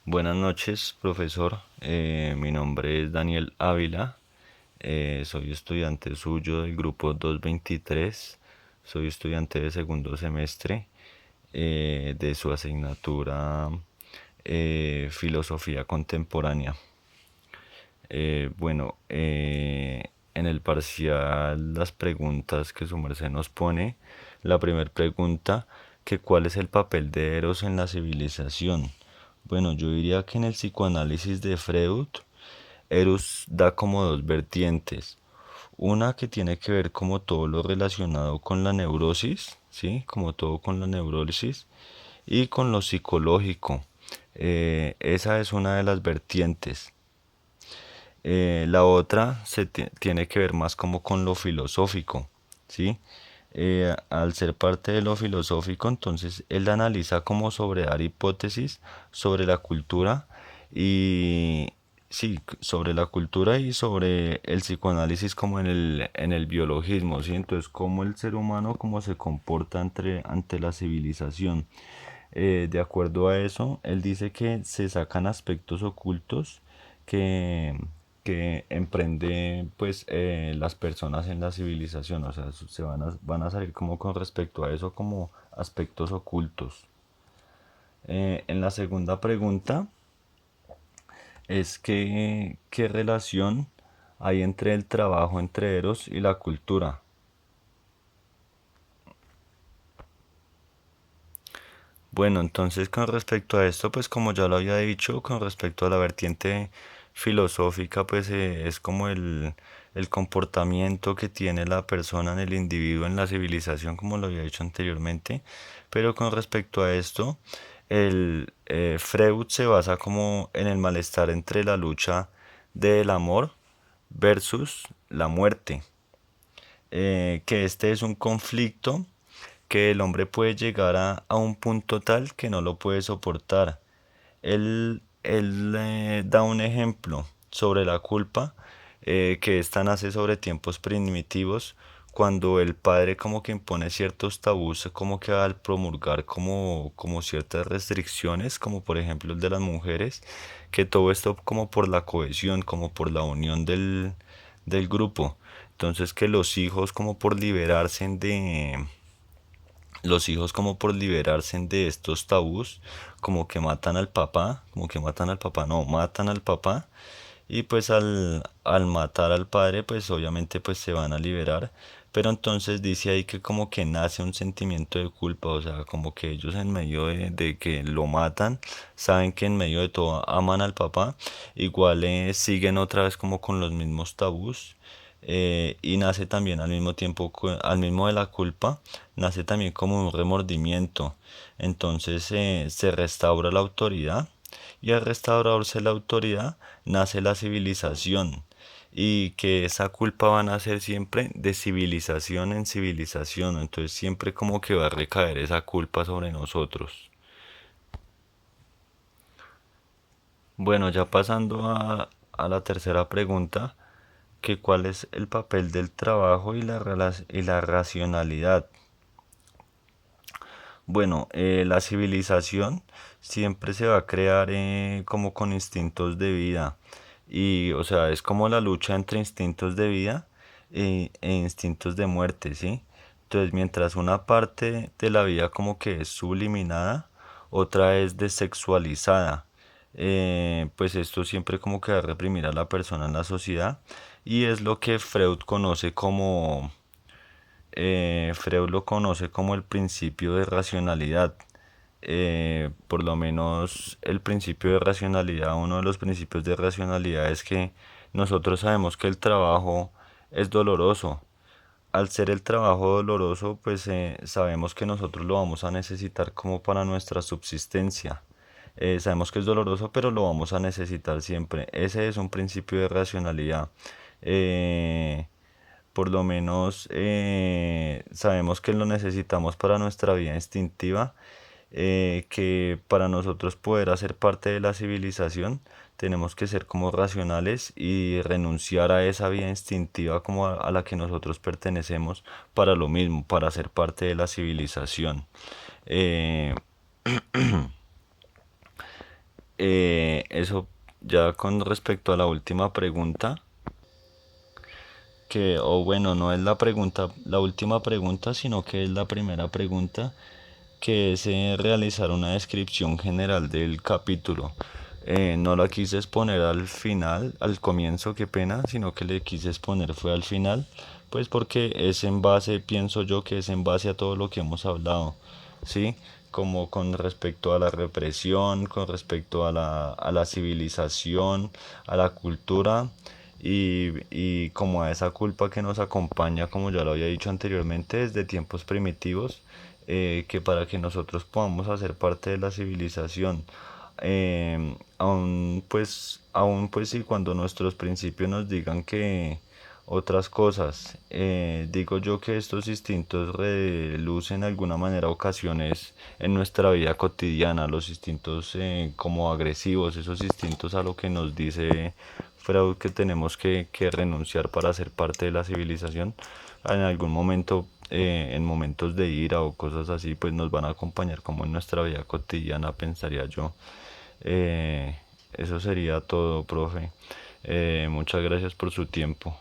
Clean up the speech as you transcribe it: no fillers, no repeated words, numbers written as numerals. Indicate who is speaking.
Speaker 1: Buenas noches, profesor. Mi nombre es Daniel Ávila. Soy estudiante suyo del grupo 223. Soy estudiante de segundo semestre de su asignatura Filosofía Contemporánea. En el parcial las preguntas que su merced nos pone. La primera pregunta, que ¿cuál es el papel de Eros en la civilización? Bueno, yo diría que en el psicoanálisis de Freud, Eros da como dos vertientes. Una que tiene que ver como todo lo relacionado con la neurosis, ¿sí? Como todo con la neurosis y con lo psicológico. Esa es una de las vertientes. La otra tiene que ver más como con lo filosófico, ¿sí? Al ser parte de lo filosófico, entonces él analiza como sobre dar hipótesis sobre la cultura y sí, sobre la cultura y sobre el psicoanálisis como en el biologismo, ¿sí? Entonces, cómo el ser humano cómo se comporta ante la civilización. De acuerdo a eso, él dice que se sacan aspectos ocultos que, que emprende pues las personas en la civilización, o sea, van a salir como con respecto a eso como aspectos ocultos. En la segunda pregunta es que, ¿qué relación hay entre el trabajo entre Eros y la cultura? Bueno, entonces con respecto a esto, pues como ya lo había dicho, con respecto a la vertiente filosófica, pues es como el comportamiento que tiene la persona en el individuo, en la civilización, como lo había dicho anteriormente. Pero con respecto a esto, Freud se basa como en el malestar entre la lucha del amor versus la muerte, que este es un conflicto que el hombre puede llegar a un punto tal que no lo puede soportar. Él da un ejemplo sobre la culpa, que esta nace sobre tiempos primitivos, cuando el padre como que impone ciertos tabús, como que al promulgar como ciertas restricciones, como por ejemplo el de las mujeres, que todo esto como por la cohesión, como por la unión del grupo. Entonces que los hijos como por liberarse de estos tabús, como que matan al papá, no, matan al papá y pues al matar al padre pues obviamente pues se van a liberar, pero entonces dice ahí que como que nace un sentimiento de culpa, o sea, como que ellos en medio de que lo matan, saben que en medio de todo aman al papá, igual siguen otra vez como con los mismos tabús, y nace también al mismo tiempo, al mismo de la culpa, nace también como un remordimiento. Entonces se restaura la autoridad y al restaurarse la autoridad nace la civilización y que esa culpa va a nacer siempre de civilización en civilización. Entonces siempre como que va a recaer esa culpa sobre nosotros. Bueno, ya pasando a la tercera pregunta, que cuál es el papel del trabajo y la racionalidad. Bueno, la civilización siempre se va a crear como con instintos de vida. Y, o sea, es como la lucha entre instintos de vida e instintos de muerte, ¿sí? Entonces, mientras una parte de la vida como que es subliminada, otra es desexualizada. Pues esto siempre como que va a reprimir a la persona en la sociedad y es lo que Freud lo conoce como el principio de racionalidad. Por lo menos el principio de racionalidad, uno de los principios de racionalidad es que nosotros sabemos que el trabajo es doloroso. Al ser el trabajo doloroso, pues sabemos que nosotros lo vamos a necesitar como para nuestra subsistencia. Sabemos que es doloroso, pero lo vamos a necesitar siempre. Ese es un principio de racionalidad. Eh, por lo menos sabemos que lo necesitamos para nuestra vida instintiva, que para nosotros poder hacer parte de la civilización tenemos que ser como racionales y renunciar a esa vida instintiva como a la que nosotros pertenecemos para lo mismo, para ser parte de la civilización. Eh, eso ya con respecto a la última pregunta, que, o bueno, no es la pregunta, la última pregunta, sino que es la primera pregunta, que es realizar una descripción general del capítulo. No la quise exponer al final, al comienzo, qué pena, sino que le quise exponer fue al final, pues porque es en base, pienso yo que es en base a todo lo que hemos hablado, ¿sí? Como con respecto a la represión, con respecto a la civilización, a la cultura y como a esa culpa que nos acompaña, como ya lo había dicho anteriormente, desde tiempos primitivos, que para que nosotros podamos hacer parte de la civilización, aún pues sí, cuando nuestros principios nos digan que otras cosas, digo yo que estos instintos relucen de alguna manera ocasiones en nuestra vida cotidiana, los instintos como agresivos, esos instintos a lo que nos dice Freud que tenemos que renunciar para ser parte de la civilización, en algún momento, en momentos de ira o cosas así, pues nos van a acompañar como en nuestra vida cotidiana, pensaría yo. Eso sería todo, profe. Muchas gracias por su tiempo.